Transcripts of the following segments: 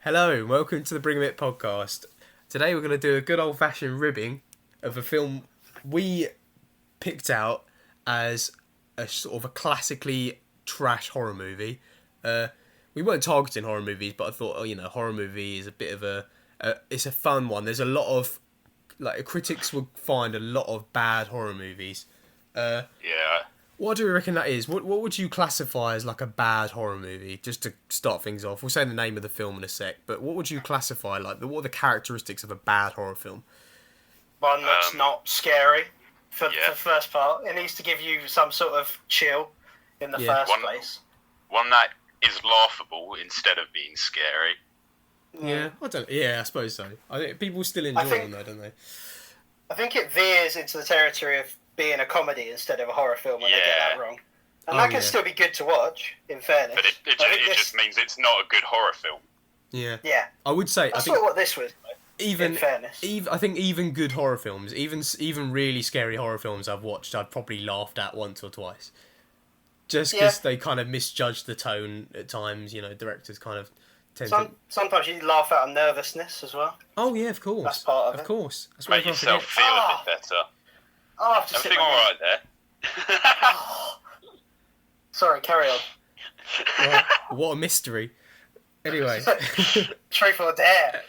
Hello, and welcome to the Bring 'Em It podcast. Today we're going to do a good old-fashioned ribbing of a film we picked out as a sort of a classically trash horror movie. We weren't targeting horror movies, but I thought, horror movie is a bit of it's a fun one. There's a lot of, critics would find a lot of bad horror movies. Yeah. What do we reckon that is? What would you classify as like a bad horror movie? Just to start things off, we'll say the name of the film in a sec. But what would you classify what are the characteristics of a bad horror film? One that's not scary for yeah. the first part. It needs to give you some sort of chill in the first place. One that is laughable instead of being scary. Yeah, I suppose so. I think people still enjoy them though, don't they? I think it veers into the territory of being a comedy instead of a horror film when they get that wrong. And that can still be good to watch, in fairness. But it just means it's not a good horror film. Yeah. Yeah. I would say... That's not what this was, in fairness. I think even good horror films, even really scary horror films I've watched, I've probably laughed at once or twice. Just because they kind of misjudge the tone at times, directors kind of tend to... Sometimes you laugh out of nervousness as well. Oh, yeah, of course. That's part of it. Of course. That's Make yourself feel a bit better. Everything alright there? Sorry, carry on. Well, what a mystery. Anyway. Truth or Dare.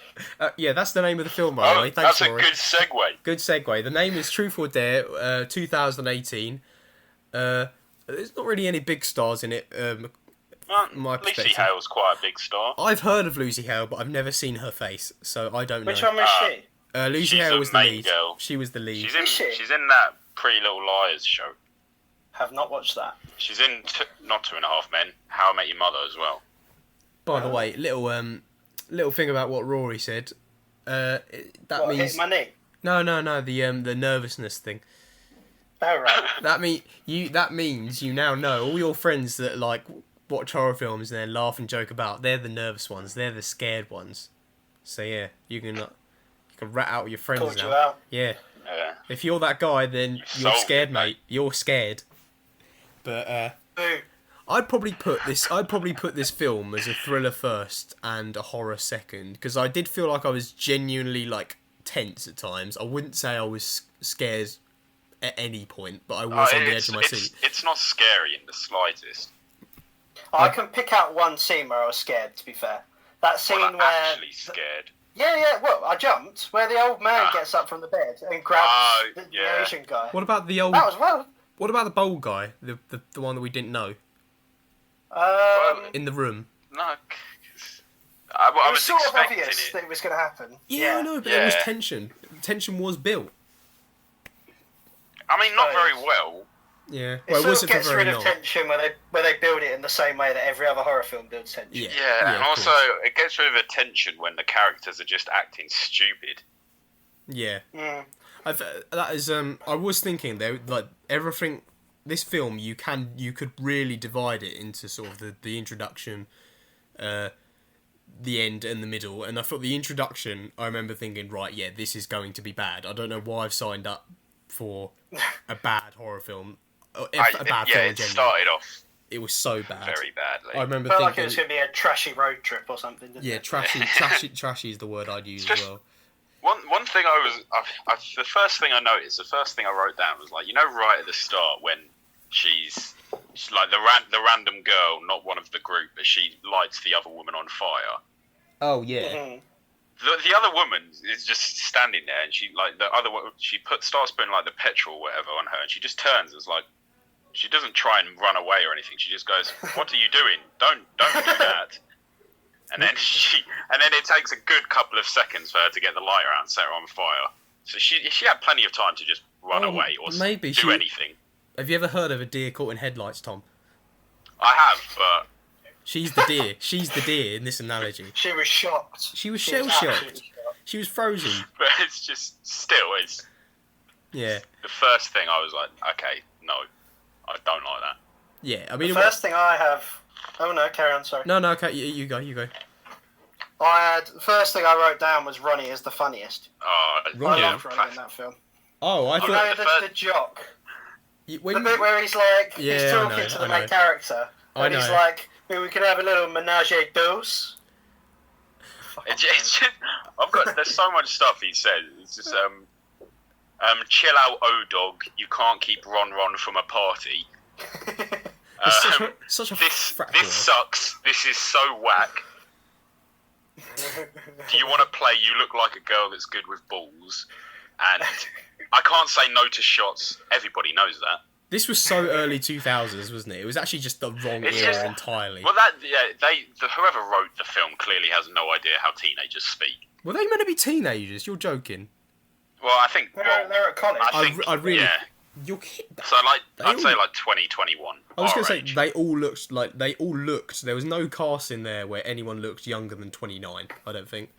Yeah, that's the name of the film, by the way. Thanks, that's Rory. a good segue. Good segue. The name is Truth or Dare, 2018. There's not really any big stars in it. My Lucy perspective. Hale's quite a big star. I've heard of Lucy Hale, but I've never seen her face, so I don't know. Which one was she? Lucy She's Hale the was the main lead. girl. She was the lead. She's in that Pretty Little Liars show. Have not watched that. She's in not Two and a Half Men. How I Met Your Mother as well. By the way, little thing about what Rory said. That means hit my knee? No. The nervousness thing. Oh right. That means you now know all your friends that watch horror films and then laugh and joke about. They're the nervous ones. They're the scared ones. So yeah, you can rat out your friends Called now. you out. Yeah. Yeah. If you're that guy, then you're scared, mate. You're scared. But Boo. I'd probably put this film as a thriller first and a horror second, because I did feel like I was genuinely tense at times. I wouldn't say I was scared at any point, but I was on the edge of my seat. It's not scary in the slightest. I can pick out one scene where I was scared, to be fair. That scene I'm where... actually scared. Yeah, well, I jumped, where the old man gets up from the bed and grabs the Asian guy. What about the old... That was well... What about the bold guy? The one that we didn't know? In the room. No, it was sort of obvious that it was going to happen. Yeah, I know, but there was tension. Tension was built. I mean, not very well. Yeah, It sort of gets rid of tension where they build it in the same way that every other horror film builds tension. Yeah, and also it gets rid of the tension when the characters are just acting stupid. Yeah. That is. I was thinking though, everything. This film, you could really divide it into sort of the introduction, the end, and the middle. And I thought the introduction, I remember thinking, right, yeah, this is going to be bad. I don't know why I've signed up for a bad horror film. It started off. It was so bad. Very badly. I remember Felt thinking like it was going to be a trashy road trip or something. Didn't it? trashy is the word I'd use as well. One thing the first thing I noticed, the first thing I wrote down was right at the start when she's like the random girl, not one of the group, but she lights the other woman on fire. Oh yeah. Mm-hmm. The other woman is just standing there, and she starts putting the petrol or whatever on her, and she just turns. It's she doesn't try and run away or anything. She just goes, "What are you doing? Don't do that." And then it takes a good couple of seconds for her to get the lighter out and set her on fire. So she had plenty of time to just run away or do anything. Have you ever heard of a deer caught in headlights, Tom? I have, but she's the deer. She's the deer in this analogy. She was shocked. She was shell-shocked. She was frozen. But it's just it's yeah. The first thing I was like, okay, no, I don't like that. Yeah, I mean the first thing I have. Oh no, carry on. Sorry. No, okay, you go. The first thing I wrote down was Ronnie is the funniest. Ronnie. I love Ronnie in that film. Oh, I thought the jock. The bit where he's he's talking to the main character, and he's like, maybe we could have a little menage a deux. It's just, there's so much stuff he says. It's just chill out, O-Dog. You can't keep Ron from a party. Such a this sucks. This is so whack. Do you want to play? You look like a girl that's good with balls. And I can't say no to shots. Everybody knows that. This was so early 2000s, wasn't it? It was actually just the wrong era entirely. Well, whoever wrote the film clearly has no idea how teenagers speak. Were they meant to be teenagers? You're joking. Well, I think they're at college. I really. Yeah. You're kidding. So I'd say 2021. I was going to say they all looked. There was no cast in there where anyone looked younger than 29. I don't think.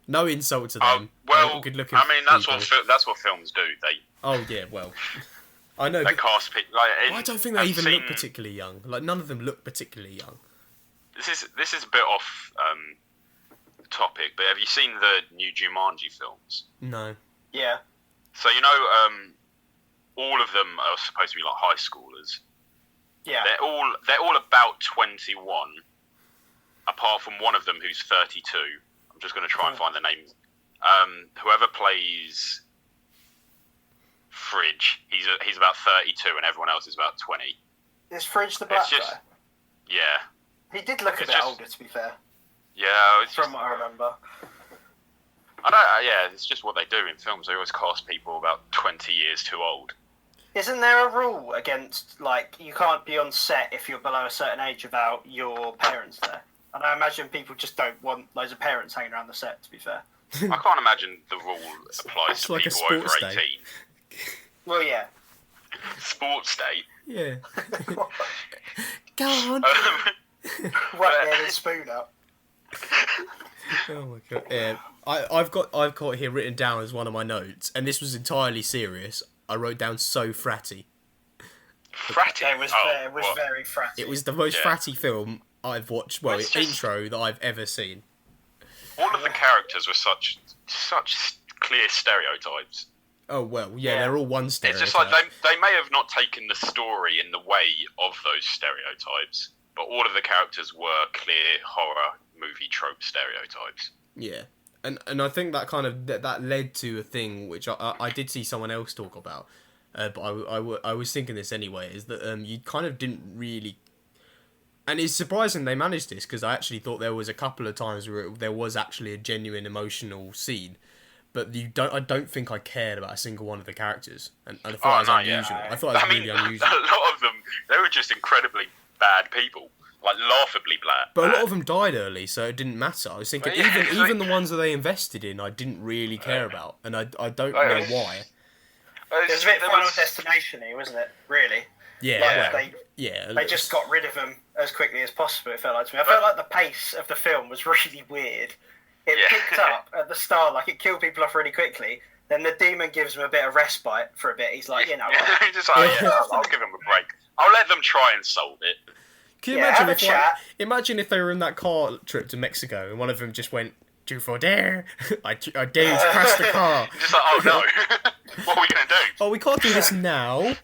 No insult to them. Well, good looking. I mean that's what films do. They. Oh yeah, well. I know. They cast people. I don't think they even look particularly young. Like none of them look particularly young. This is a bit off topic, but have you seen the new Jumanji films? No. Yeah. So all of them are supposed to be like high schoolers. Yeah. They're all about 21, apart from one of them who's 32. I'm just going to try and find the name. Whoever plays Fridge, he's about 32, and everyone else is about 20. Is Fridge the black guy? Yeah. He did look a bit older, to be fair. Yeah, from what I remember. It's just what they do in films. They always cast people about 20 years too old. Isn't there a rule against, you can't be on set if you're below a certain age without your parents there? And I imagine people just don't want loads of parents hanging around the set, to be fair. I can't imagine the rule applies to like people over 18. Day. Well, yeah. Sports day? Yeah. Go on. Right there, the spoon up. Oh my god! Yeah, I've got here written down as one of my notes, and this was entirely serious. I wrote down so fratty. Fratty? It was very fratty. It was the most fratty film I've watched. Well, intro that I've ever seen. All of the characters were such clear stereotypes. Oh well, yeah, they're all one stereotype. It's just like they may have not taken the story in the way of those stereotypes, but all of the characters were clear horror movie trope stereotypes. Yeah, and I think that kind of that led to a thing which I did see someone else talk about, but I was thinking this anyway, is that you kind of didn't really. And it's surprising they managed this, because I actually thought there was a couple of times where there was actually a genuine emotional scene, but I don't think I cared about a single one of the characters, and I thought it was unusual. I thought it was really unusual. A lot of them, they were just incredibly bad people, like laughably bad. But a lot of them died early, so it didn't matter. I was thinking even the ones that they invested in, I didn't really care about, and I don't know why. It was a bit Final Destination-y, wasn't it? Really. Yeah. They just got rid of them as quickly as possible, it felt like to me. I felt like the pace of the film was really weird. It picked up at the start, it killed people off really quickly. Then the demon gives him a bit of respite for a bit. He's like, He's just like, I'll give him a break. I'll let them try and solve it. Can you imagine if they were in that car trip to Mexico and one of them just went, "Do for dare, I dare you to crash the car." Just like, oh no, what are we gonna do? Oh, we can't do this now.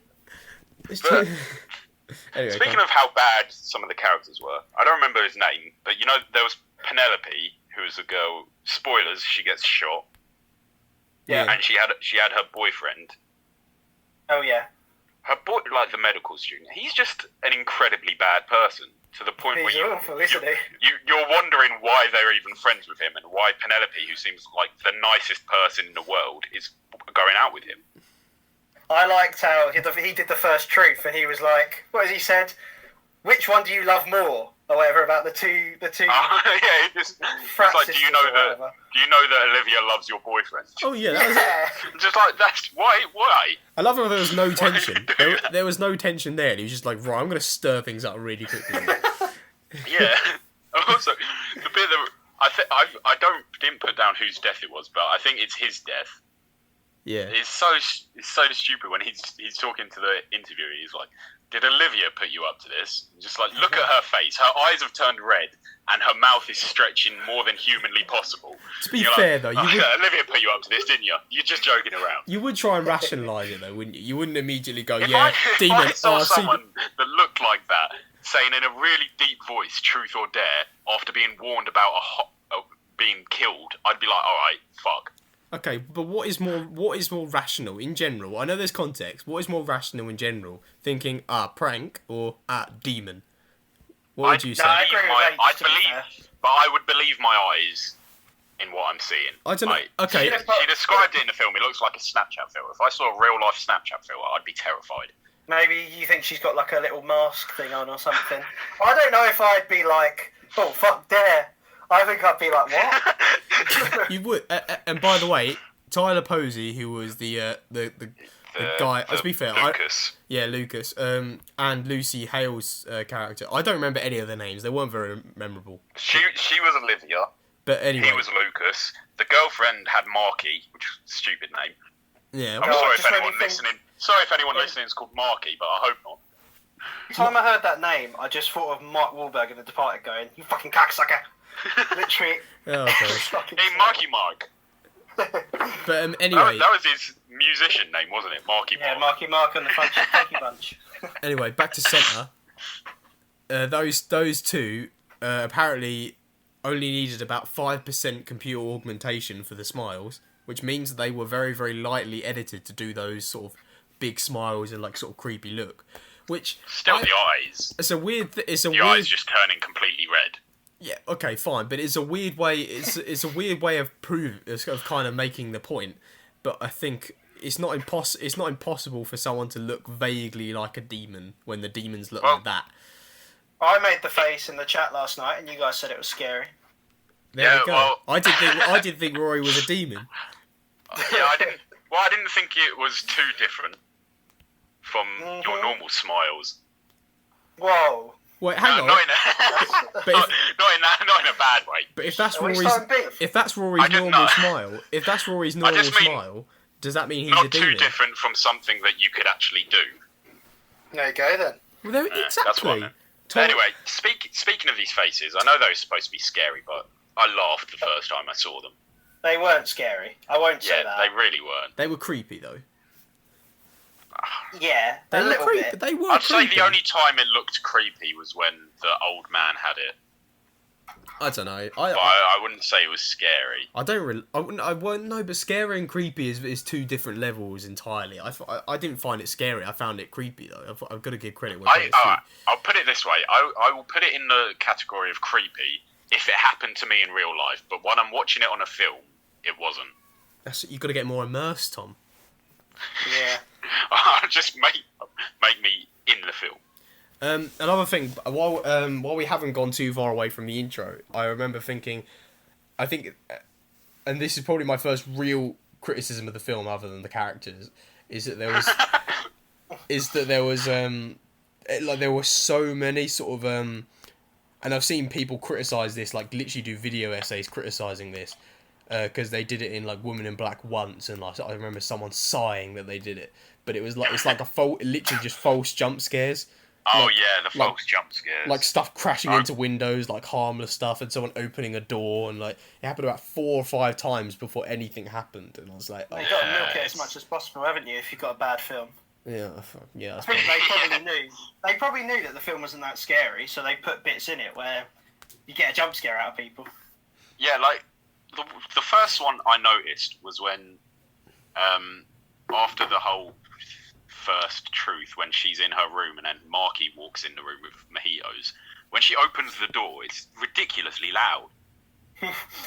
Anyway, speaking of how bad some of the characters were, I don't remember his name, but there was Penelope, who was a girl. Spoilers: she gets shot. Yeah, and she had her boyfriend. Oh yeah. Her boy, like the medical student, he's just an incredibly bad person to the point where you're wondering why they're even friends with him and why Penelope, who seems like the nicest person in the world, is going out with him. I liked how he did the first truth, and he was like, what has he said? Which one do you love more? Or whatever about the two. It's like, do you know that Olivia loves your boyfriend? Oh yeah, that was just like that's why. I love how there was no tension. There was no tension there. And he was just like, right, I'm going to stir things up really quickly. Yeah. Also, the bit that I didn't put down whose death it was, but I think it's his death. Yeah. It's so stupid when he's talking to the interviewer. He's like, "Did Olivia put you up to this?" And just like, look at her face. Her eyes have turned red, and her mouth is stretching more than humanly possible. To be fair, though, Olivia put you up to this, didn't you? You're just joking around. You would try and rationalise it, though, wouldn't you? You wouldn't immediately go, if demon. I saw someone that looked like that, saying in a really deep voice, "Truth or dare," after being warned about being killed, I'd be like, all right, fuck. Okay, but what is more rational in general? I know there's context. What is more rational in general? Thinking prank or demon? What would you say? I agree with H, to be fair. But I would believe my eyes in what I'm seeing. I don't know. Okay. She described it in the film. It looks like a Snapchat filter. If I saw a real life Snapchat filter, I'd be terrified. Maybe you think she's got like a little mask thing on or something. I don't know if I'd be like, oh fuck, dare. I think I'd be like, what? You would. And by the way, Tyler Posey, who was the guy. To be fair, Lucas. Lucas. And Lucy Hale's character. I don't remember any of their names. They weren't very memorable. She was Olivia. But anyway, he was Lucas. The girlfriend had Marky, which is a stupid name. Yeah. I'm sorry if anyone listening. Sorry if anyone listening is called Marky, but I hope not. The time I heard that name, I just thought of Mark Wahlberg in The Departed going, "You fucking cocksucker." Literally. Oh, gosh. Hey, Marky Mark. But anyway, that was his musician name, wasn't it? Marky Mark. Yeah, Marky Mark and the Funky Bunch. Anyway, back to centre. Those two apparently only needed about 5% computer augmentation for the smiles, which means that they were very, very lightly edited to do those sort of big smiles and like sort of creepy look. Which still the eyes. It's a weird. Eyes just turning completely red. Yeah. Okay. Fine. But it's a weird way. It's a weird way of kind of making the point. But I think it's not impossible for someone to look vaguely like a demon when the demons look like that. I made the face in the chat last night, and you guys said it was scary. There we go. Well, I did think Rory was a demon. Yeah, I didn't. Well, I didn't think it was too different from your normal smiles. Whoa. Wait, hang on. Not in a bad way. But if that's Rory's normal smile, smile, does that mean he's a demon? Not too different from something that you could actually do. There you go then. Well, exactly. That's what I meant. Anyway, speaking of these faces, I know they were supposed to be scary, but I laughed the first time I saw them. They weren't scary. I won't say that. Yeah, they really weren't. They were creepy though. Yeah, they were creepy. Bit. They were. I'd say the only time it looked creepy was when the old man had it. I don't know. I wouldn't say it was scary. I wouldn't know, but scary and creepy is two different levels entirely. I didn't find it scary. I found it creepy though. I've got to give credit. I'll put it this way. I will put it in the category of creepy if it happened to me in real life. But when I'm watching it on a film, it wasn't. You've got to get more immersed, Tom. Yeah. Just make me in the film. Another thing, while we haven't gone too far away from the intro, I remember thinking, and this is probably my first real criticism of the film, other than the characters, is that there were so many sort of and I've seen people criticize this, like literally do video essays criticizing this, because they did it in like Woman in Black once, and like I remember someone sighing that they did it, but it was like it's like literally just false jump scares. Oh yeah, the false jump scares. Like stuff crashing into windows, like harmless stuff, and someone opening a door, and like it happened about 4 or 5 times before anything happened, and I was like, you've got to milk it as much as possible, haven't you? If you've got a bad film. Yeah. I think they probably knew. They probably knew that the film wasn't that scary, so they put bits in it where you get a jump scare out of people. Yeah, like the first one I noticed was when, after the whole first truth, when she's in her room and then Marky walks in the room with mojitos. When she opens the door, it's ridiculously loud.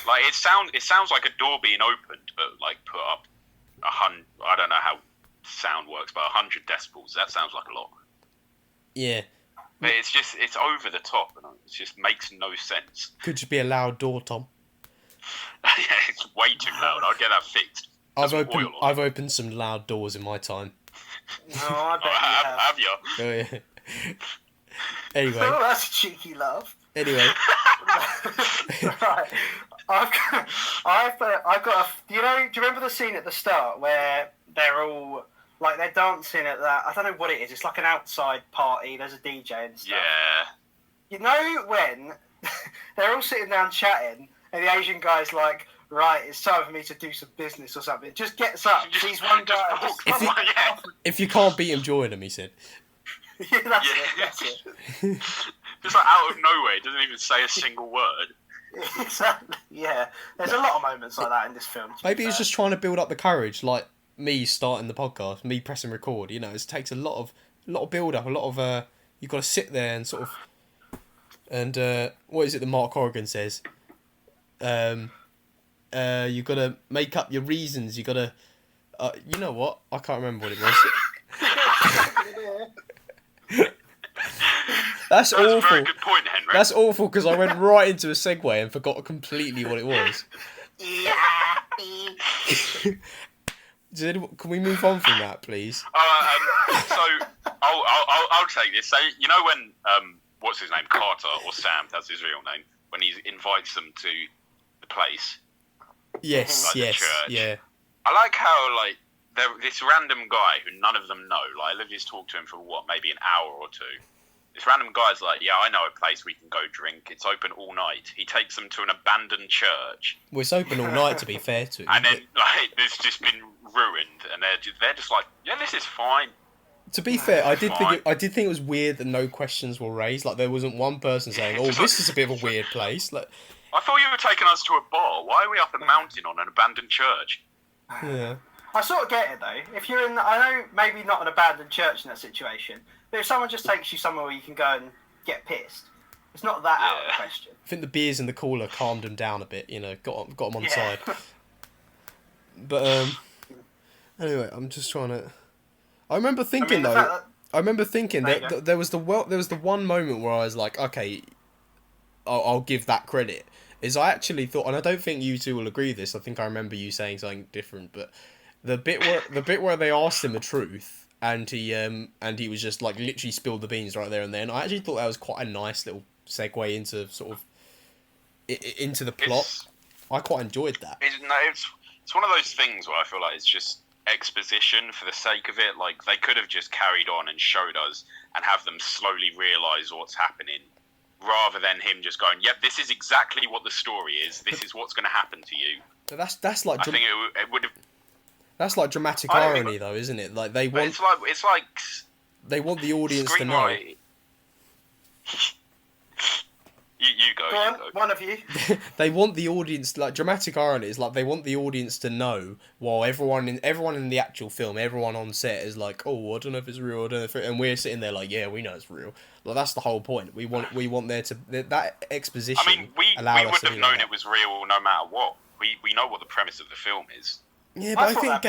Like it sounds like a door being opened, but like put up 100. I don't know how sound works, but 100 decibels. That sounds like a lot. Yeah. But it's over the top, and it just makes no sense. Could just be a loud door, Tom. Yeah, it's way too loud. I'll get that fixed. I've opened some loud doors in my time. No, I bet you have you? Oh, yeah. Anyway. Oh, that's a cheeky laugh. Anyway. Right. I've got a. Do you remember the scene at the start where they're all like they're dancing at that? I don't know what it is. It's like an outside party. There's a DJ and stuff. Yeah. You know when they're all sitting down chatting, and the Asian guy's like, right, it's time for me to do some business or something. Just gets up. He's one guy. If you can't beat him, join him, he said. That's it. Just like out of nowhere, he doesn't even say a single word. Exactly. Yeah. There's a lot of moments like that in this film. Maybe he's just trying to build up the courage, like me starting the podcast, me pressing record. You know, it takes a lot of build up, a lot of you've got to sit there and sort of, and what is it that Mark Corrigan says? You got to make up your reasons. You got to, you know what? I can't remember what it was. That's awful. a very good point, Henry. That's awful because I went right into a segue and forgot completely what it was. Can we move on from that, please? So I'll take this. So you know when what's his name, Carter or Sam? That's his real name. When he invites them to the place. Yes. Like yes. the church. Yeah. I like how like this random guy who none of them know. Like Olivia's talked to him for what, maybe an hour or two. This random guy's like, yeah, I know a place we can go drink. It's open all night. He takes them to an abandoned church. Well, it's open all night, to be fair to him. And then, like, it's just been ruined, and they're just like, yeah, this is fine. To be fair, I did think it was weird that no questions were raised. Like, there wasn't one person saying, "Oh, this is a bit of a weird place." Like, I thought you were taking us to a bar. Why are we up a mountain on an abandoned church? yeah. I sort of get it though. If you're in, I know maybe not an abandoned church in that situation, but if someone just takes you somewhere where you can go and get pissed, it's not that out of the question. I think the beers in the cooler calmed them down a bit. You know, got them on the side. But anyway, I'm just trying to. I remember thinking that there was the one moment where I was like, okay, I'll give that credit. Is I actually thought, and I don't think you two will agree with this. I think I remember you saying something different, but the bit where they asked him the truth, and he was just like literally spilled the beans right there and then. I actually thought that was quite a nice little segue into sort of into the plot. I quite enjoyed that. It's one of those things where I feel like it's just exposition for the sake of it. Like they could have just carried on and showed us and have them slowly realise what's happening, rather than him just going, "Yep, this is exactly what the story is. This is what's going to happen to you." But that's like. I think it would have. That's like dramatic irony, though, isn't it? Like they want. It's like. They want the audience to know. You go. Go on, one of you. They want the audience, like dramatic irony is like they want the audience to know, while everyone in the actual film, everyone on set is like, oh, I don't know if it's real, I don't know if and we're sitting there like, yeah, we know it's real. Like that's the whole point. We want there to that exposition. I mean, we would have known it was real no matter what. We know what the premise of the film is. Yeah, but I think it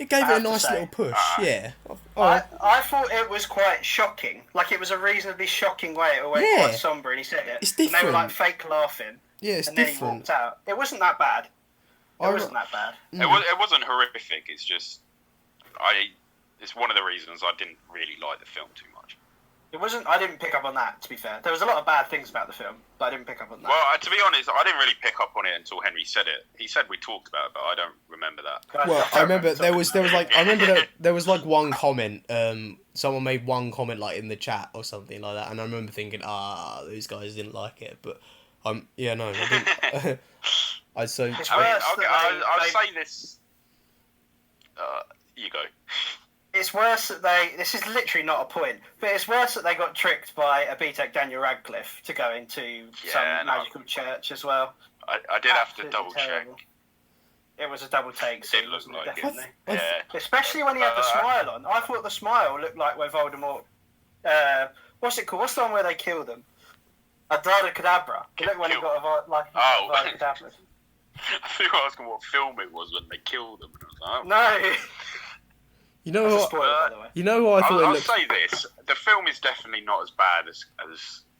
gave it a nice little push. Yeah. I thought it was quite shocking. Like it was a reasonably shocking way. It went quite sombre, and he said it. It's different. And they were like fake laughing. Yeah, it's and different. Then he walked out. It wasn't that bad. It wasn't horrific. It's just it's one of the reasons I didn't really like the film too much. It wasn't. I didn't pick up on that. To be fair, there was a lot of bad things about the film, but I didn't pick up on that. Well, to be honest, I didn't really pick up on it until Henry said it. He said we talked about it, but I don't remember that. Well, I remember there was one comment. Someone made one comment like in the chat or something like that, and I remember thinking, those guys didn't like it. But I didn't. I'd say. I'll say this. You go. It's worse that this is literally not a point, but it's worse that they got tricked by a BTEC Daniel Radcliffe to go into some magical church as well. I did have to double check. It was a double take, so it looked like definitely. Yeah. Especially when he had the smile on. I thought the smile looked like where Voldemort... what's it called? What's the one where they kill them? Adara Kedavra. It looked when he got Adara Kedavra. I think I was asking what film it was when they killed them. No. You know what? Spoiler, by the way. You know what I thought. I'll say this: the film is definitely not as bad as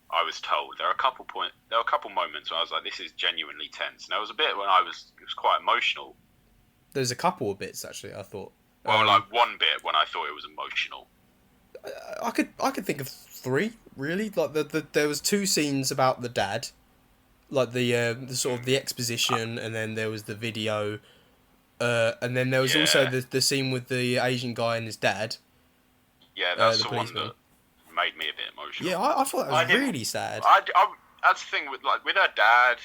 I was told. There are a couple moments where I was like, "This is genuinely tense." And there was a bit when it was quite emotional. There's a couple of bits actually. I thought. Well, like one bit when I thought it was emotional. I could think of three really. Like there was two scenes about the dad, like the sort of the exposition, and then there was the video. And then there was also the scene with the Asian guy and his dad. Yeah, that's the one that made me a bit emotional. Yeah, I thought that was really sad. That's the thing with her dad.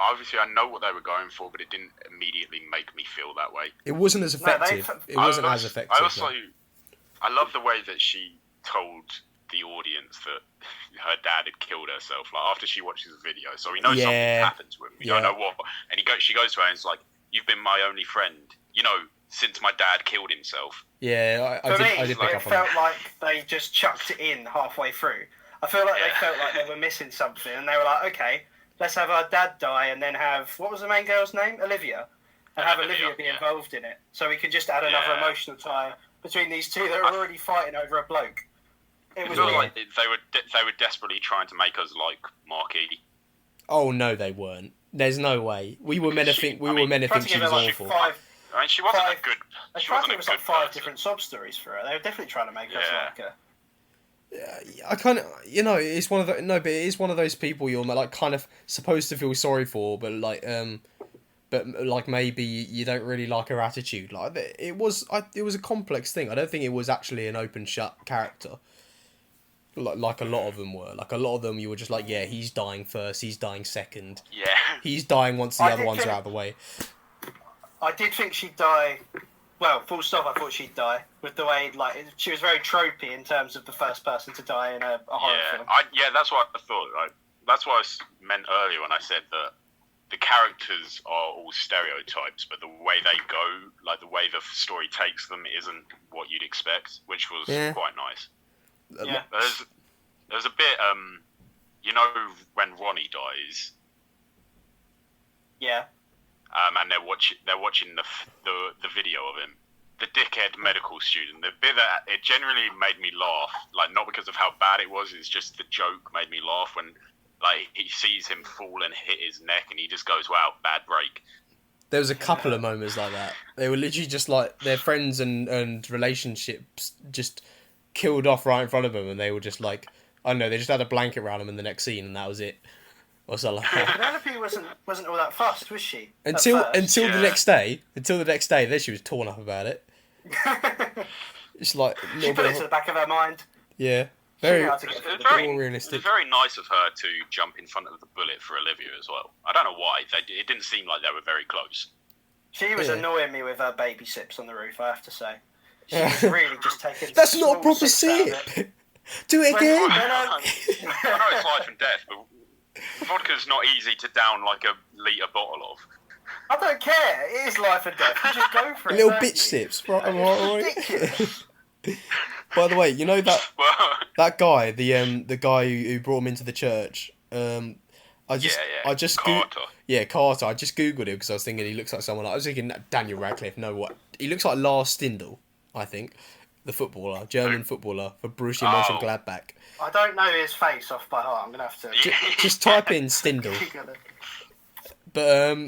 Obviously, I know what they were going for, but it didn't immediately make me feel that way. It wasn't as effective. It wasn't as effective. I love the way that she told the audience that her dad had killed herself. Like after she watches the video, so we know something Yeah. happened to him. We don't know what. And she goes to her and it's like, "You've been my only friend, since my dad killed himself." Yeah, I did pick it up on that. felt like they just chucked it in halfway through. I feel like they felt like they were missing something, and they were like, "Okay, let's have our dad die, and then have what was the main girl's name? Olivia, and have Olivia be involved in it, so we can just add another emotional tie between these two that are already fighting over a bloke." It was like they were desperately trying to make us like Marquis. Oh no, they weren't. There's no way. We were meant to think. We were meant to think she was awful. I mean, she wasn't a good. She wasn't. It was like 5 different sob stories for her. They were definitely trying to make us like her. I kind of, it's one of the but it is one of those people you're like kind of supposed to feel sorry for, but like maybe you don't really like her attitude. Like it was a complex thing. I don't think it was actually an open shut character. Like a lot of them were. Like a lot of them, you were just like, yeah, he's dying first, he's dying second. Yeah. He's dying once the other ones are out of the way. I did think she'd die. Well, full stop. I thought she'd die with the way she was very tropey in terms of the first person to die in a horror film. That's what I thought. Like, that's what I meant earlier when I said that the characters are all stereotypes, but the way they go, like the way the story takes them, isn't what you'd expect, which was quite nice. Yeah. There's a bit, when Ronnie dies. Yeah. And they're watching the video of him, the dickhead medical student. The bit that it generally made me laugh, like not because of how bad it was, it's just the joke made me laugh when like he sees him fall and hit his neck, and he just goes, "Wow, bad break." There was a couple of moments like that. They were literally just like their friends and relationships just killed off right in front of them, and they were just like, I don't know, they just had a blanket around them in the next scene, and that was it. Or something like that. Penelope wasn't all that fussed, was she? Until the next day, then she was torn up about it. It's like she put it to the back of her mind. Yeah, very realistic. It was very nice of her to jump in front of the bullet for Olivia as well. I don't know why. It didn't seem like they were very close. She was annoying me with her baby sips on the roof, I have to say. She was really just taking. That's not a proper sip. Do it again. I know it's life and death, but vodka's not easy to down like a litre bottle of. I don't care. It is life and death. You just go for it. Little bitch sips, right? Ridiculous. By the way, you know that guy, the guy who brought him into the church. Carter. Carter. I just googled him because I was thinking he looks like someone. I was thinking Daniel Radcliffe. No, what? He looks like Lars Stindl, I think, the footballer, German footballer for Borussia Mönchengladbach. I don't know his face off by heart. I'm gonna have to just type in Stindl. But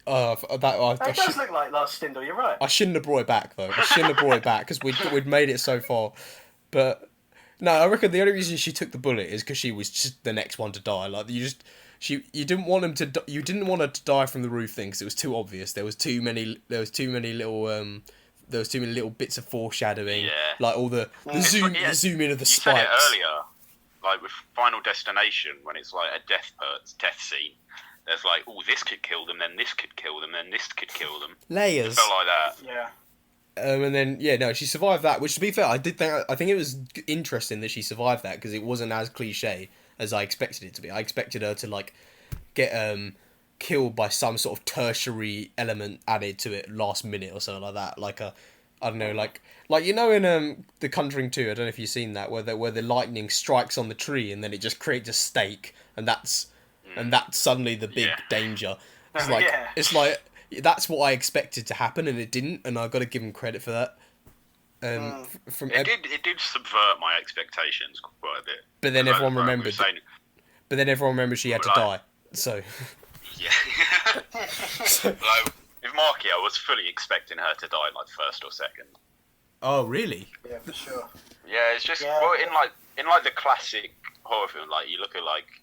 it does look like Lars Stindl. You're right. I shouldn't have brought it back though. Because we'd made it so far. But no, I reckon the only reason she took the bullet is because she was just the next one to die. Like you didn't want him to. You didn't want her to die from the roof thing because it was too obvious. There was too many little bits of foreshadowing. Yeah. Like all the zoom in of the spikes. You said it earlier, like with Final Destination, when it's like a death scene. There's like, oh, this could kill them, then this could kill them, then this could kill them. Layers. It felt like that. Yeah. And then she survived that. Which, to be fair, I think it was interesting that she survived that because it wasn't as cliche as I expected it to be. I expected her to like get killed by some sort of tertiary element added to it last minute or something like that. Like I don't know, like in The Conjuring 2, I don't know if you've seen that, where the lightning strikes on the tree and then it just creates a stake, and that's suddenly the big danger. It's like that's what I expected to happen, and it didn't, and I've got to give him credit for that. It did subvert my expectations quite a bit. But then everyone remembered. She had to die. So. Yeah. Like, with Marky, I was fully expecting her to die like first or second. Oh really? Yeah, for sure. Yeah, it's just well, in the classic horror film, like you look at like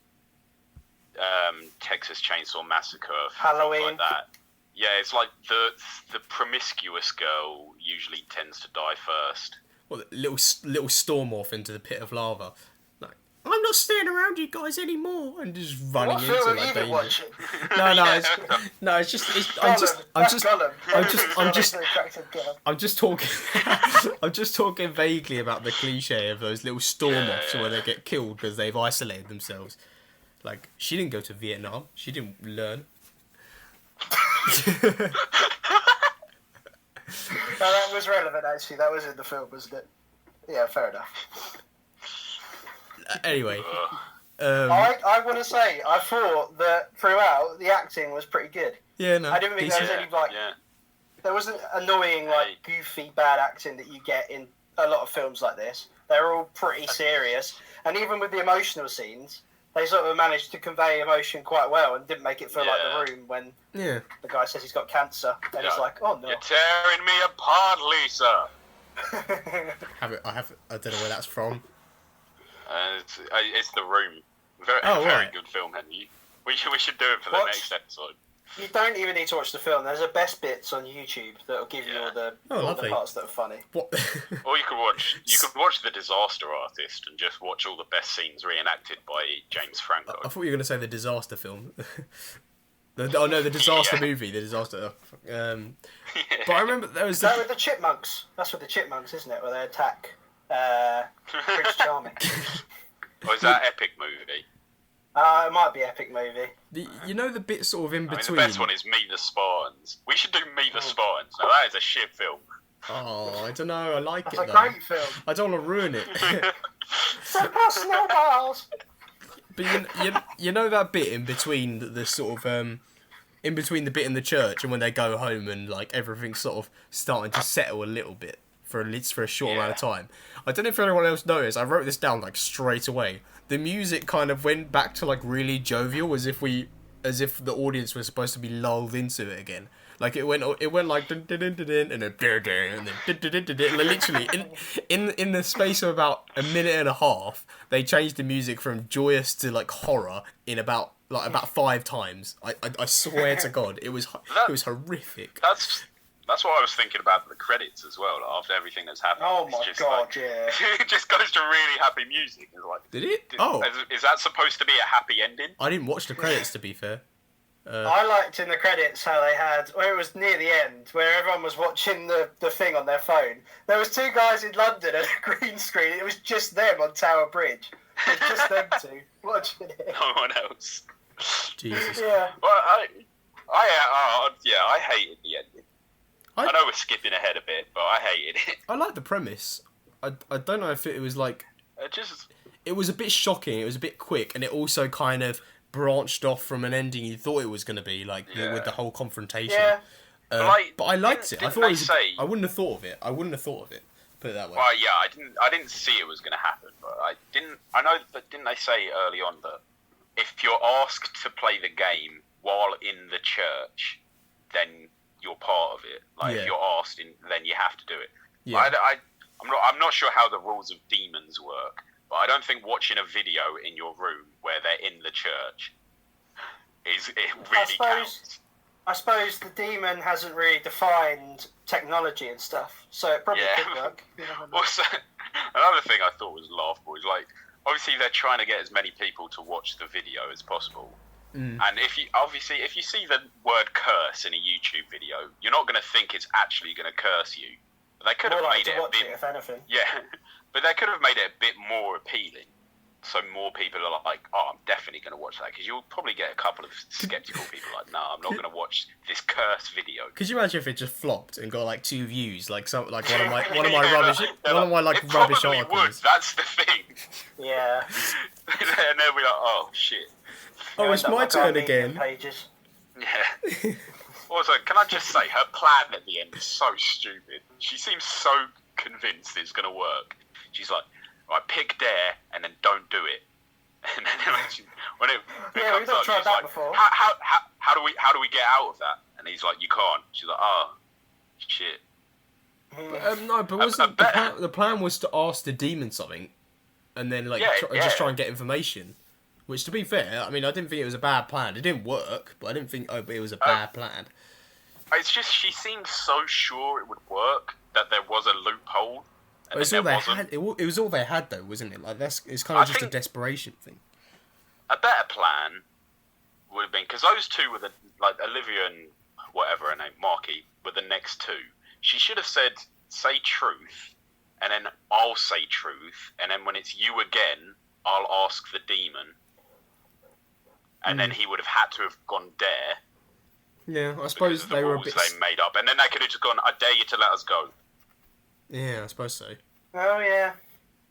Texas Chainsaw Massacre, Halloween, like that. Yeah, it's like the promiscuous girl usually tends to die first. Well, little storm off into the pit of lava. I'm not staying around you guys anymore, and just running What into film have like you been danger. watching? It's just Gollum. I'm That's just Gollum. I'm just Very attractive girl. I'm just talking I'm just talking vaguely about the cliche of those little storm offs where they get killed because they've isolated themselves. Like, she didn't go to Vietnam. She didn't learn. No, that was relevant, actually. That was in the film, wasn't it? Yeah, fair enough. Anyway, I want to say, I thought that throughout, the acting was pretty good. yeah, no, I didn't think there was any, like... Yeah. There wasn't annoying, like, goofy, bad acting that you get in a lot of films like this. They're all pretty serious. And even with the emotional scenes, they sort of managed to convey emotion quite well and didn't make it feel like The Room when the guy says he's got cancer. And it's like, oh, no. You're tearing me apart, Lisa. I don't know where that's from. It's The Room. Very good film, Henry. We should do it for the next episode. You don't even need to watch the film. There's a best bits on YouTube that'll give you all the parts that are funny. What? Or you could watch The Disaster Artist and just watch all the best scenes reenacted by James Franco. I thought you were going to say the disaster film. The disaster movie, the disaster. But I remember there was with the chipmunks. That's with the chipmunks, isn't it? Where they attack Prince Charming. Or is that Epic Movie? It might be Epic Movie. The bit sort of in between. The best one is Meet the Spartans. We should do Meet the Spartans. Now that is a shit film. Oh, I don't know. I like That's it. a great film. I don't want to ruin it. Super snowballs. But you know that bit in between the sort of in between the bit in the church and when they go home and like everything's sort of starting to settle a little bit for a short amount of time. I don't know if anyone else noticed. I wrote this down like straight away. The music kind of went back to like really jovial, as if the audience was supposed to be lulled into it again. Like it went like dun, dun, dun, dun, dun, and then dun, dun, and then dun, dun, dun, dun, dun. Literally in the space of about a minute and a half, they changed the music from joyous to like horror in about 5 times. I swear to God, it was horrific. That's what I was thinking about the credits as well. Like, after everything that's happened, oh my God, yeah! It just goes to really happy music. It's like, did it? Is that supposed to be a happy ending? I didn't watch the credits, to be fair. I liked in the credits how they had, where it was near the end, where everyone was watching the thing on their phone. There was 2 guys in London at a green screen. It was just them on Tower Bridge. It was just them 2 watching it. No one else. Jesus. Yeah. Well, I hated the ending. I know we're skipping ahead a bit, but I hated it. I like the premise. I don't know if it was like... It was a bit shocking, it was a bit quick, and it also kind of branched off from an ending you thought it was going to be, like, with the whole confrontation. Yeah. But I liked it. I thought I wouldn't have thought of it. Put it that way. Well, yeah, I didn't see it was going to happen, but I know that didn't they say early on that if you're asked to play the game while in the church, then you're part of it. Like if you're asked, then you have to do it. Yeah. I'm not sure how the rules of demons work, but I don't think watching a video in your room where they're in the church counts. I suppose the demon hasn't really defined technology and stuff, so it probably could work. Also, another thing I thought was laughable is like obviously they're trying to get as many people to watch the video as possible. And if you see the word curse in a YouTube video, you're not going to think it's actually going to curse you. But they could have made it a bit, if anything. Yeah, but they could have made it a bit more appealing, so more people are like, "Oh, I'm definitely going to watch that." Because you'll probably get a couple of skeptical people like, "No, I'm not going to watch this curse video." Could you imagine if it just flopped and got like 2 views, like one of my rubbish rubbish articles? Would. That's the thing. Yeah. And they'll be like, "Oh shit." Oh, it's my turn again. Pages. Yeah. Also, can I just say, her plan at the end is so stupid. She seems so convinced it's going to work. She's like, right, pick dare and then don't do it. And then when it comes up, she's like, how do we get out of that? And he's like, you can't. She's like, oh, shit. No, but wasn't the plan was to ask the demon something, and then just try and get information. Which, to be fair, I mean, I didn't think it was a bad plan. It didn't work, but I didn't think it was a bad plan. It's just she seemed so sure it would work that there was a loophole, And It's then all there they wasn't. had. It was all they had, though, wasn't it? Like it's kind of I just a think- desperation thing. A better plan would have been, because those two were like Olivia and whatever her name, Marky, were the next two. She should have said, say truth, and then I'll say truth, and then when it's you again, I'll ask the demon. And then he would have had to have gone dare. Yeah, I Because suppose of the they were a rules bit. they made up. And then they could have just gone, I dare you to let us go. Yeah, I suppose so. Oh yeah.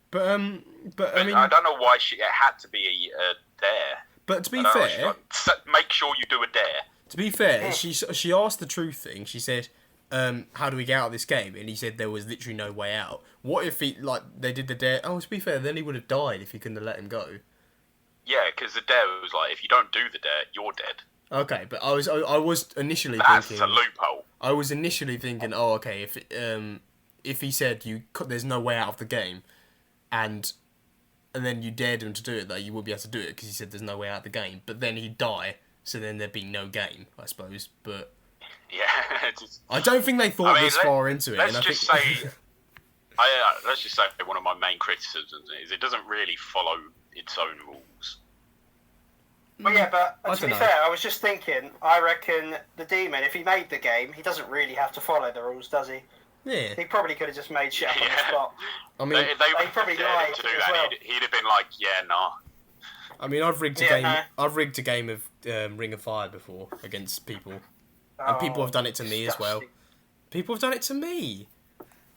But I mean, I don't know why it had to be a dare. but to be I don't know, fair, she's like, make sure you do a dare. to be fair, she asked the truth thing. She said, "How do we get out of this game?" And he said there was literally no way out. What if they did the dare? Oh, to be fair, then he would have died if he couldn't have let him go. Yeah, because the dare was like, if you don't do the dare, you're dead. Okay, but I was initially That's thinking a loophole. I was initially thinking, oh, okay, if he said there's no way out of the game, and then you dared him to do it, though, you would be able to do it because he said there's no way out of the game. But then he'd die, so then there'd be no game, I suppose. But Yeah. I don't think they thought this far into it. Let's and just I think... say, let's just say one of my main criticisms is it doesn't really follow its own rules. Well, yeah, but I to be don't know. fair, I was just thinking, I reckon the demon, if he made the game, he doesn't really have to follow the rules, does he? Yeah, He probably could have just made shit up on the Yeah. spot. I mean, They would have probably dared him lied to do as that. well. He'd have been like, yeah, nah. I've rigged a Yeah, game. no. I've rigged a game of Ring of Fire before against people, and Oh, people have done it to me as well. disgusting. People have done it to me,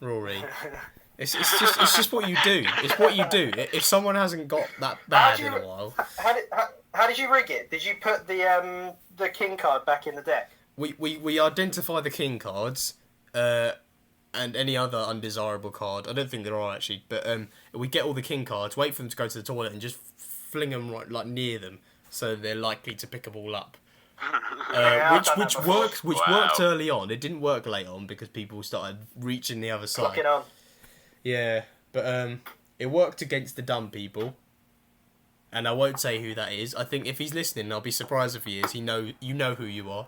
Rory. It's just what you do. It's what you do. If someone hasn't got that bad in a while, How did you rig it? Did you put the king card back in the deck? we identify the king cards, and any other undesirable card. I don't think there are actually, but we get all the king cards, wait for them to go to the toilet, and just fling them right like near them, so they're likely to pick them all up. Yeah, I've done that Which before. works. Which Wow. worked early on. It didn't work late on because people started reaching the other Clock side. it on. Yeah, but it worked against the dumb people, and I won't say who that is. I think if he's listening, I'll be surprised if he is. You know who you are.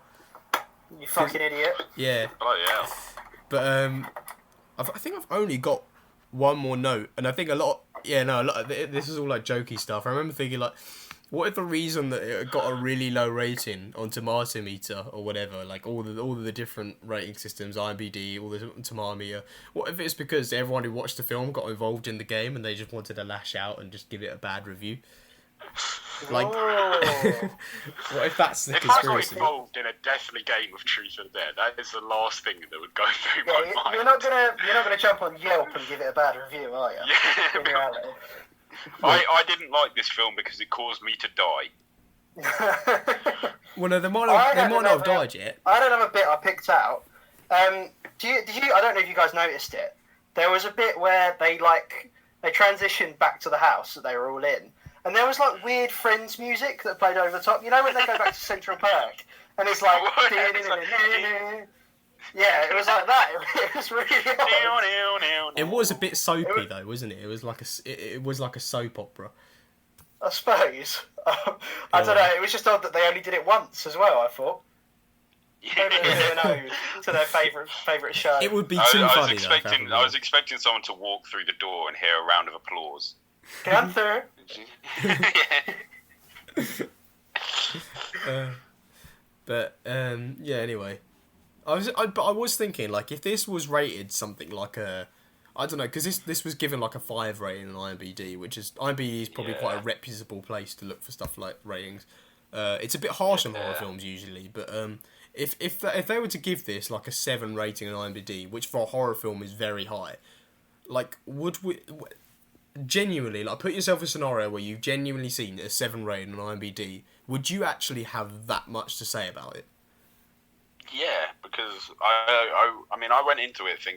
You fucking idiot. Yeah, Oh, yeah. but I think I've only got one more note, and I think a lot. Yeah, no, this is all like jokey stuff. I remember thinking like, what if the reason that it got a really low rating on Tomato Meter or whatever, like all the different rating systems, IMDb, all the Tomato Meter. What if it's because everyone who watched the film got involved in the game and they just wanted to lash out and just give it a bad review? Like, Oh. what if that's the If I got conspiracy? involved in a deathly game of Truth or Dare, that is the last thing that would go through Yeah, my mind. you're not gonna jump on Yelp and give it a bad review, are you? Yeah, In reality. I didn't like this film because it caused me to die. Well, no, they might I not have don't know. died yet. I don't have a bit I picked out. Did you? I don't know if you guys noticed it. There was a bit where they transitioned back to the house that they were all in, and there was like weird Friends music that played over the top. You know when they go back to Central Park, and it's like, yeah, it was like that. It was really odd. It was a bit soapy though, wasn't it? It was like it was like a soap opera. I suppose. I don't know. It was just odd that they only did it once as well. I thought. Maybe it was an ode to their favourite show. It would be I too was funny expecting, though. I was expecting someone to walk through the door and hear a round of applause. Gunther. But yeah. Anyway, but I was thinking like if this was rated something like a, I don't know, because this was given like a 5 rating on IMDb, which is IMDb is probably quite a reputable place to look for stuff like ratings. It's a bit harsh on horror films usually, but if they were to give this like a 7 rating on IMDb, which for a horror film is very high, like would we genuinely like put yourself in a scenario where you've genuinely seen a 7 rating on IMDb, would you actually have that much to say about it? Yeah, because I mean, I went into it not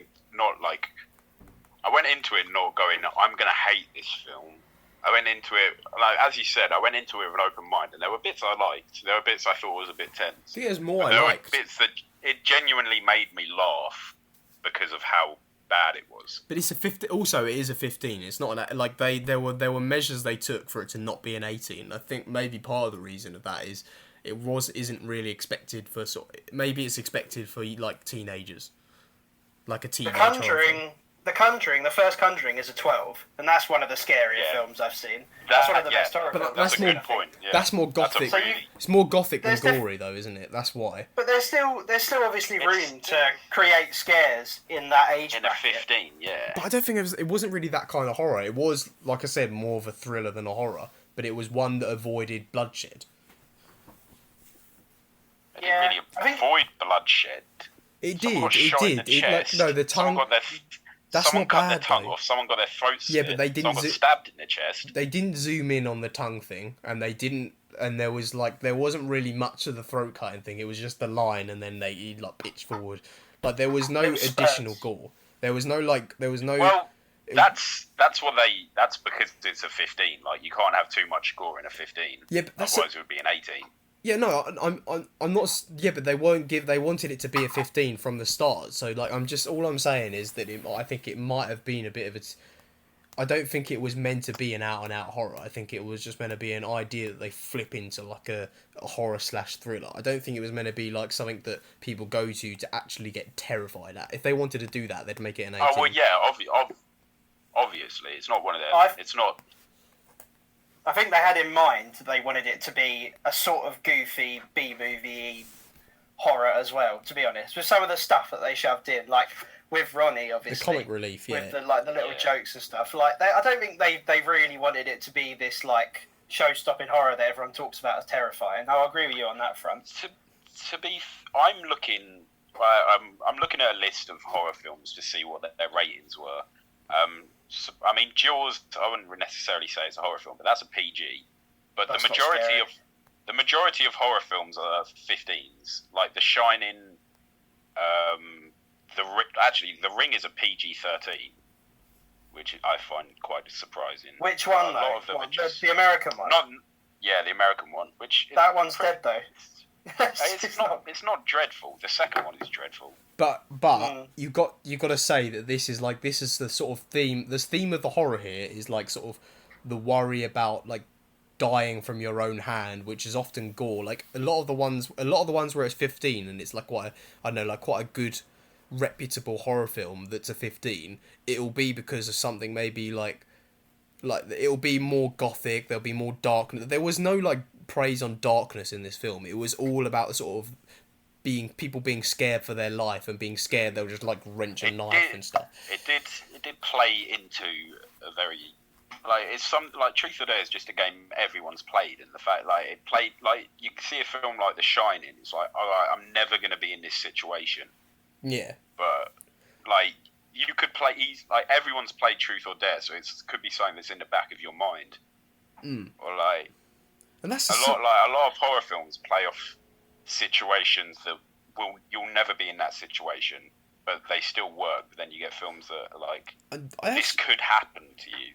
going, I'm going to hate this film. I went into it, like as you said, I went into it with an open mind, and there were bits I liked. There were bits I thought was a bit tense. I think there's more There I were liked. bits that it genuinely made me laugh because of how bad it was. But it's a 15. Also, it is a 15. It's not an like there were measures they took for it to not be an 18. I think maybe part of the reason of that is isn't really expected for maybe it's expected for like teenagers, like a The teenage horror film. Conjuring The Conjuring, the first Conjuring, is a 12, and that's one of the scarier films I've seen. That's one of the best horror films. That's a good point. Yeah. That's more gothic. It's more gothic than gory, though, isn't it? That's why. But there's still obviously room to create scares in that age bracket. In a 15, yeah. But I don't think it wasn't really that kind of horror. It was, like I said, more of a thriller than a horror. But it was one that avoided bloodshed. It didn't really avoid bloodshed. It did. The tongue. Someone cut their tongue off. Someone got their throat slit. Yeah, but they didn't. Someone got stabbed in the chest. They didn't zoom in on the tongue thing, and they didn't. And there wasn't really much of the throat cutting thing. It was just the line, and then he pitched forward. Like there was no additional gore. There was no. Well, that's because it's a 15. Like you can't have too much gore in a 15. Yeah, but otherwise it would be an 18. Yeah, no, I'm not. Yeah, but they wanted it to be a 15 from the start. So all I'm saying is that I think it might have been a bit of a. I don't think it was meant to be an out and out horror. I think it was just meant to be an idea that they flip into a horror / thriller. I don't think it was meant to be something that people go to actually get terrified at. If they wanted to do that, they'd make it an 18. Oh well, yeah, obviously, it's not one of their. It's not. I think they had in mind they wanted it to be a sort of goofy B-movie horror as well, to be honest, with some of the stuff that they shoved in, like with Ronnie, obviously. The comic relief, yeah. With the little jokes and stuff. I don't think they really wanted it to be this, show-stopping horror that everyone talks about as terrifying. I'll agree with you on that front. I'm looking at a list of horror films to see what their ratings were. I mean, Jaws, I wouldn't necessarily say it's a horror film, but that's a PG. But the majority of horror films are 15s. Like The Shining, The Ring is a PG-13, which I find quite surprising. Which one, though? The American one? The American one. That one's dead, though. It's not dreadful. The second one is dreadful. But you got to say that this is the sort of theme. The theme of the horror here is sort of the worry about dying from your own hand, which is often gore. Like a lot of the ones where it's 15 and it's quite a good reputable horror film that's a 15. It'll be because of something maybe it'll be more gothic. There'll be more darkness. There was no praise on darkness in this film. It was all about sort of people being scared for their life and being scared they'll just wrench a knife and stuff. It did play into a very it's Truth or Dare is just a game everyone's played, and the fact it played you can see a film like The Shining. It's all right, I'm never going to be in this situation. Yeah. But you could play everyone's played Truth or Dare, so it could be something that's in the back of your mind. Or and that's a lot of horror films play off situations that you'll never be in that situation, but they still work. But then you get films that are this could happen to you.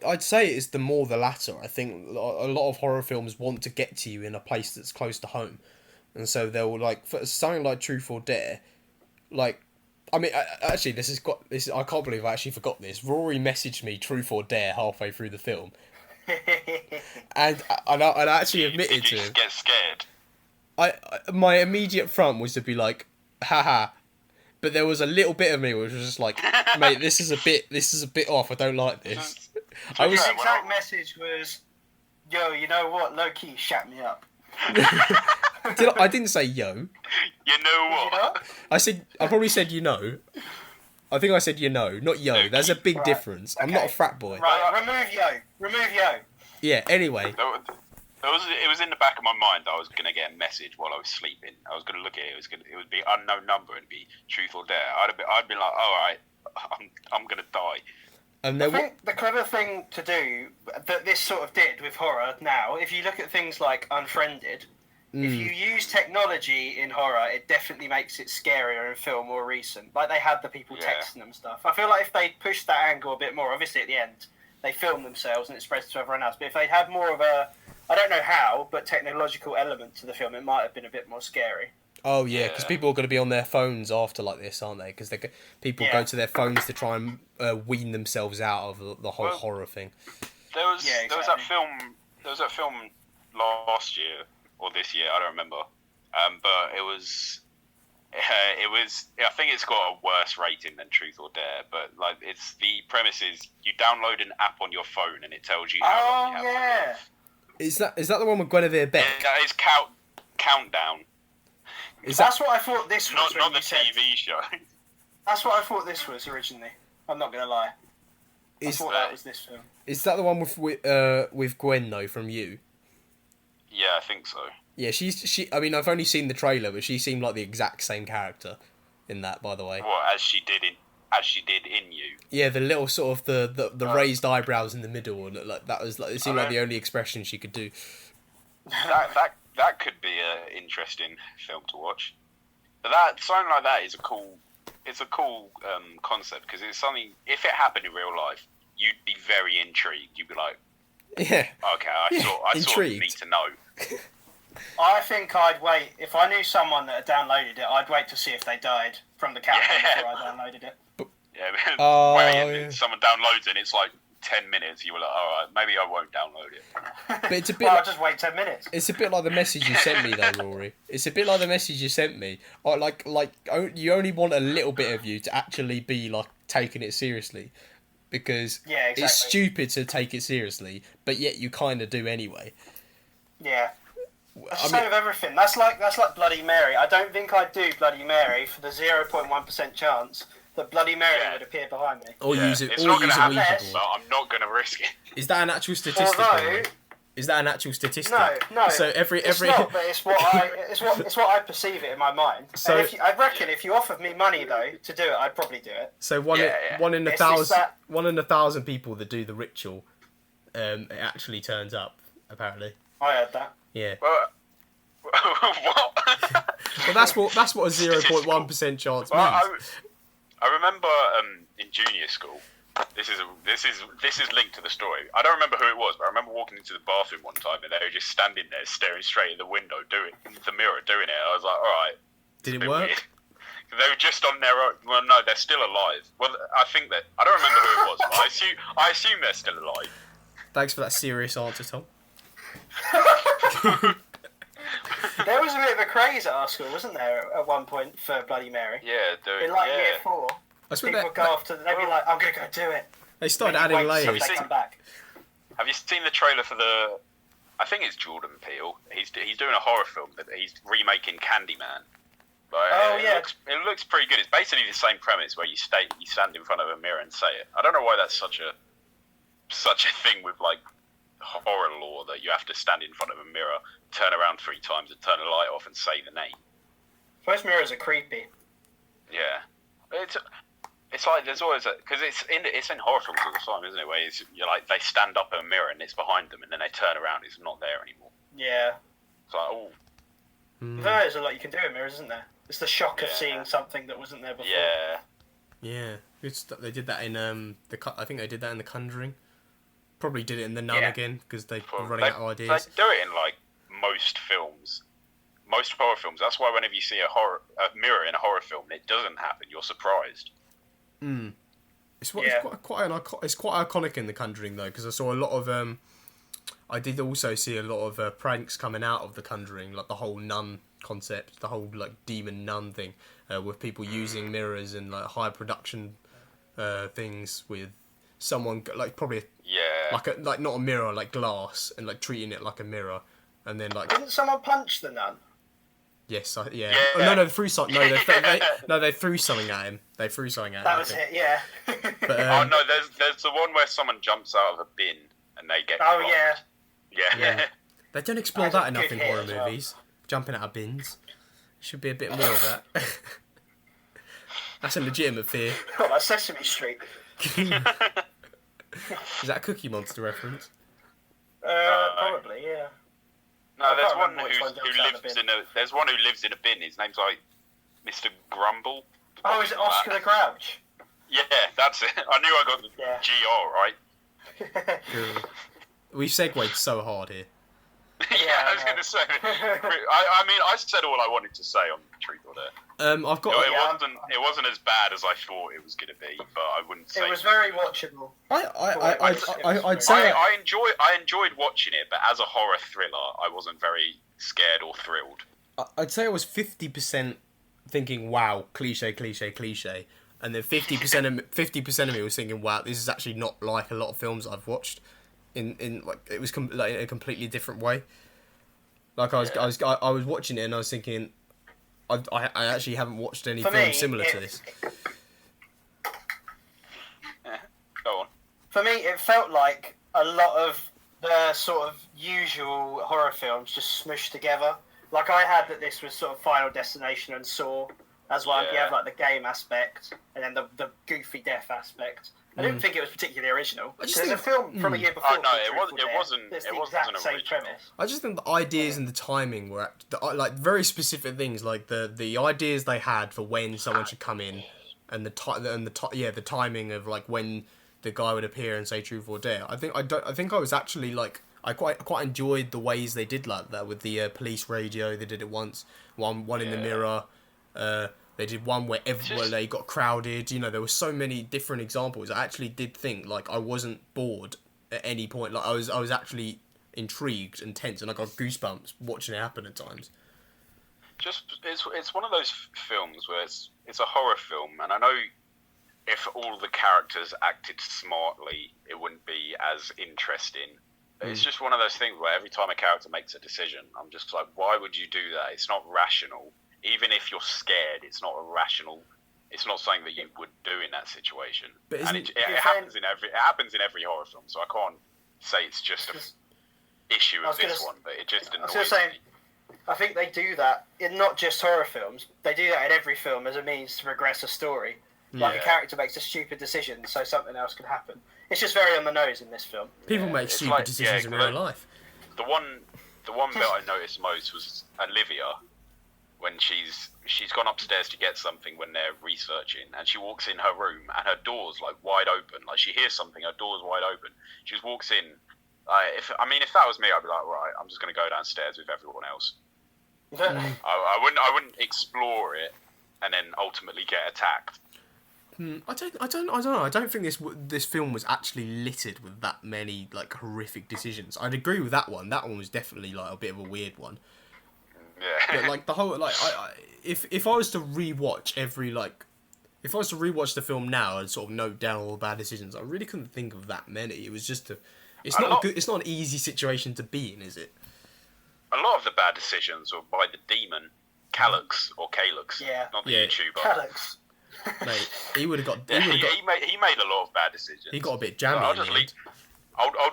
I'd say it's the latter. I think a lot of horror films want to get to you in a place that's close to home, and so they'll for something like Truth or Dare, I mean, actually, this I can't believe I actually forgot this. Rory messaged me Truth or Dare halfway through the film, and I actually admitted to him. Did you get scared? My immediate front was to be haha, but there was a little bit of me which was just mate, this is a bit off. I don't like this. The exact message was, yo, you know what? Low key, shut me up. I didn't say yo. You know what? I probably said you know. I think I said you know, not yo. There's a big difference. Okay. I'm not a frat boy. Right, remove yo. Yeah. Anyway. It was in the back of my mind that I was going to get a message while I was sleeping. I was going to look at it. It would be unknown number and be Truth or Dare. I'd be like, all right, I'm going to die. And I think the clever thing to do that this sort of did with horror now, if you look at things like Unfriended, if you use technology in horror, it definitely makes it scarier and feel more recent. They had the people texting them stuff. I feel if they pushed that angle a bit more, obviously at the end, they film themselves and it spreads to everyone else. But if they'd had more of a, I don't know how, but technological element to the film, it might have been a bit more scary. Oh yeah, because people are going to be on their phones after this, aren't they? Because people go to their phones to try and wean themselves out of the whole horror thing. There was that film last year or this year, I don't remember. But it was It was. I think it's got a worse rating than Truth or Dare, but like, it's the premise is you download an app on your phone and it tells you how long you have to live. Is that the one with Guinevere Beck? It's Countdown. That's what I thought this was. Not the TV show. That's what I thought this was originally. I'm not gonna lie. I thought that was this film. Is that the one with Gwen though from You? Yeah, I think so. Yeah, she. I mean, I've only seen the trailer, but she seemed like the exact same character in that. By the way. What, as she did in You? Yeah, the little sort of the raised eyebrows in the middle, and like that was like it seemed like the only expression she could do. That could be an interesting film to watch. But something like that is a cool. It's a cool concept because it's something. If it happened in real life, you'd be very intrigued. You'd be like, yeah, okay, I sort of need to know. I think I'd wait. If I knew someone that had downloaded it, I'd wait to see if they died from the countdown before I downloaded it. Yeah, someone downloads it and it's like 10 minutes. You were like, alright, maybe I won't download it. But it's a bit. I'll just wait 10 minutes. It's a bit like the message you sent me, though, Rory. It's a bit like the message you sent me. You only want a little bit of you to actually be like taking it seriously, because it's stupid to take it seriously, but yet you kind of do anyway. Yeah. That's the same with everything. That's like Bloody Mary. I don't think I'd do Bloody Mary for the 0.1% chance that Bloody Mary would appear behind me. Or use it. It's Or not going use to a happen, Ouija but board. I'm not going to risk it. Is that an actual statistic? Although, is that an actual statistic? No. So it's not, but it's what I perceive it in my mind. So and I reckon if you offered me money though to do it, I'd probably do it. So one in a thousand people that do the ritual, it actually turns up. Apparently. I heard that. Yeah. Well, what? Well, that's what a 0.1% chance means. I remember in junior school. This is linked to the story. I don't remember who it was, but I remember walking into the bathroom one time and they were just standing there, staring straight at the window, doing it. I was like, all right. Did it work? Weird. They were just on their own. Well, no, they're still alive. Well, I think that I don't remember who it was, but I assume they're still alive. Thanks for that serious answer, Tom. There was a bit of a craze at our school, wasn't there, at one point for Bloody Mary? Yeah, in year 4. People would go after. They'd be like, "I'm gonna go do it." They started adding layers. Have you seen the trailer for the? I think it's Jordan Peele. He's doing a horror film that he's remaking Candyman. It looks pretty good. It's basically the same premise where you stand in front of a mirror and say it. I don't know why that's such a thing with like horror lore that you have to stand in front of a mirror, turn around 3 times and turn the light off and say the name. Most mirrors are creepy. Yeah, it's like there's always because it's in horror films all the time, isn't it? Where you're like they stand up at a mirror and it's behind them, and then they turn around, it's not there anymore. Yeah. It's like There's a lot you can do in mirrors, isn't there? It's the shock of seeing something that wasn't there before. Yeah. Yeah, they did that in I think they did that in The Conjuring. Probably did it in The Nun again because they were running out of ideas. They do it in like most films, most horror films. That's why whenever you see a mirror in a horror film, and it doesn't happen, you're surprised. It's quite iconic in The Conjuring though, because I saw a lot of I did also see a lot of pranks coming out of The Conjuring, like the whole nun concept, the whole like demon nun thing, with people using mirrors and like high production things with someone like probably like not a mirror, like glass, and like treating it like a mirror, and then like didn't someone punch the nun? Yes, yeah. Oh, no, they threw something. They threw something at him. They threw something at him. That was it, yeah. But, oh no, there's the one where someone jumps out of a bin and they get. Oh blocked. yeah. They don't explore that enough in horror well. movies. Jumping out of bins. Should be a bit more of that. That's a legitimate fear. Oh, that's Sesame Street. Is that a Cookie Monster reference? Probably, yeah. No, there's one there's one who lives in a bin. His name's like Mr. Grumble. Oh, is it Oscar the Grouch? Yeah, that's it. I knew I got the GR right. We've segued so hard here. Yeah, I was going to say. I mean, I said all I wanted to say on Truth or Dare. I've got. It wasn't as bad as I thought it was going to be, but I wouldn't say it was very watchable. I'd say I enjoyed watching it, but as a horror thriller, I wasn't very scared or thrilled. I'd say I was 50% thinking, "Wow, cliche, cliche, cliche," and then 50% of me was thinking, "Wow, this is actually not like a lot of films I've watched." In like it was like in a completely different way. Like I was watching it and I was thinking, I actually haven't watched any films similar to this. Yeah. Go on. For me, it felt like a lot of the sort of usual horror films just smushed together. Like I had that this was sort of Final Destination and Saw as well. Yeah. You have like the game aspect and then the goofy death aspect. I didn't think it was particularly original. I just There's think- a film from a year before. Oh, no, called it Truthful Dare wasn't- that's it the wasn't exact same original. premise. I just think the ideas and the timing were like very specific things, like the ideas they had for when someone should come in, and the timing of like when the guy would appear and say truth or dare. I think I was actually like I quite enjoyed the ways they did like that with the police radio. They did it once, one in the mirror. They did one where they got crowded. You know, there were so many different examples. I actually did think like I wasn't bored at any point. Like I was actually intrigued and tense, and I got goosebumps watching it happen at times. It's one of those films where it's a horror film, and I know if all the characters acted smartly, it wouldn't be as interesting. It's just one of those things where every time a character makes a decision, I'm just like, why would you do that? It's not rational. Even if you're scared, it's not a rational. It's not something that you would do in that situation. But and it happens in every horror film. So I can't say it's just an issue of this one, but it just annoys me. I think they do that in not just horror films. They do that in every film as a means to progress a story. Like a character makes a stupid decision, so something else could happen. It's just very on the nose in this film. People make stupid decisions in real life. The one bit I noticed most was Olivia, when she's gone upstairs to get something when they're researching, and she walks in her room and her door's like wide open. Like she hears something, her door's wide open. She just walks in. If that was me, I'd be like, right, I'm just going to go downstairs with everyone else. I wouldn't explore it and then ultimately get attacked. I don't know. I don't think this film was actually littered with that many like horrific decisions. I'd agree with that one. That one was definitely like a bit of a weird one. Yeah. But like the whole like if I was to rewatch the film now and sort of note down all the bad decisions, I really couldn't think of that many. It was just it's not an easy situation to be in, is it? A lot of the bad decisions were by the demon, Calux or Calux, not the YouTuber. Calux. Mate, he would have got. He made a lot of bad decisions. He got a bit jammy. I'll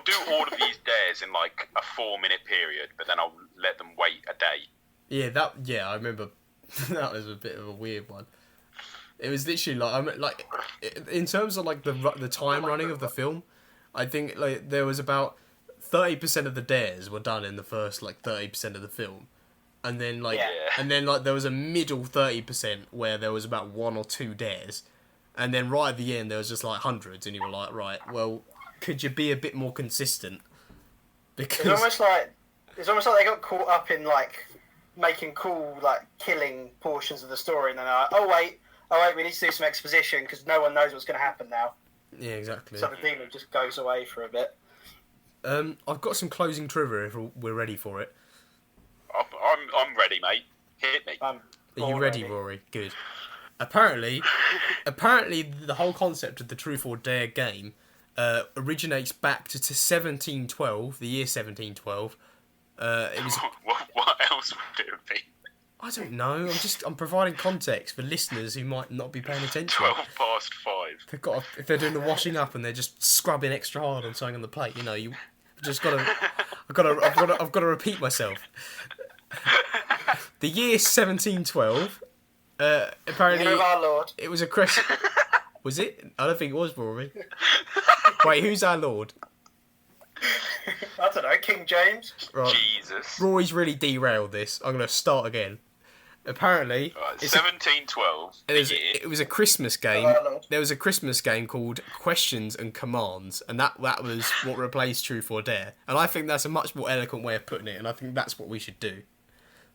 do all of these dares in like a 4-minute period, but then I'll let them wait a day. Yeah, I remember. That was a bit of a weird one. It was literally like in terms of like the time running of the film, I think like there was about 30% of the dares were done in the first like 30% of the film. And then there was a middle 30% where there was about 1 or 2 dares, and then right at the end there was just like hundreds, and you were like, right, well, could you be a bit more consistent? Because it's almost like they got caught up in like making cool like killing portions of the story, and then they're like, oh wait, we need to do some exposition because no one knows what's going to happen now. Yeah, exactly. So the demon just goes away for a bit. I've got some closing trivia if we're ready for it. I'm ready, mate. Hit me. Are you ready, Rory? Good. Apparently, the whole concept of the Truth or Dare game originates back to 1712, the year 1712. It was. What else would it be? I don't know. I'm providing context for listeners who might not be paying attention. 5:12. If they're doing the washing up and they're just scrubbing extra hard on something on the plate, you know, you just gotta. I've got to repeat myself. The year 1712. Apparently, Year of our Lord. It was a Christmas. Was it? I don't think it was, Rory. Wait, who's our Lord? I don't know, King James. Right. Jesus. Rory's really derailed this. I'm going to start again. Apparently, 1712. It was a Christmas game. There was a Christmas game called Questions and Commands, and that was what replaced Truth or Dare. And I think that's a much more eloquent way of putting it, and I think that's what we should do.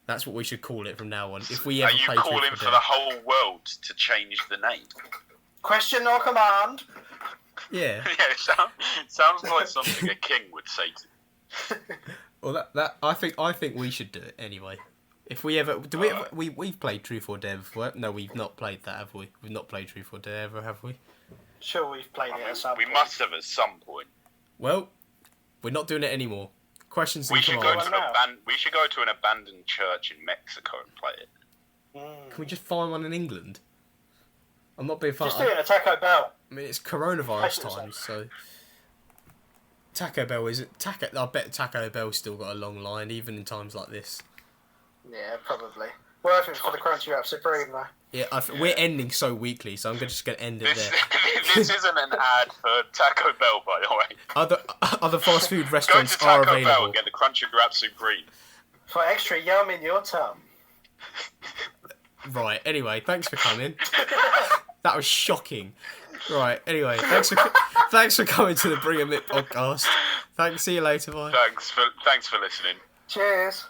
That's what we should call it from now on. If we ever play Truth or Dare. Are you calling for the whole world to change the name? Question or command? Yeah. Yeah, it sounds like something a king would say to. Well, that I think we should do it anyway. If we ever do, we've played Truth or Dare before. No, we've not played that, have we? We've not played Truth or Dare ever, have we? Sure, we've played it at some We point. must have at some point. Well, we're not doing it anymore. Questions and We should commands. we should go to an abandoned church in Mexico and play it. Can we just find one in England? I'm not being funny. Just do it at Taco Bell. I mean, it's coronavirus times, so Taco Bell is it? I bet Taco Bell's still got a long line, even in times like this. Yeah, probably. Worth it for the Crunchy Wrap Supreme, though. Yeah, we're ending so weekly, so I'm just going to end it there. This isn't an ad for Taco Bell, by the way. Other fast food Go restaurants to are Taco Bell available. and get the Crunchy Wrap Supreme. For extra yum in your tum. Right. Anyway, thanks for coming. That was shocking. Right. Anyway, thanks for coming to the Bring 'Em It podcast. Thanks. See you later. Bye. Thanks for listening. Cheers.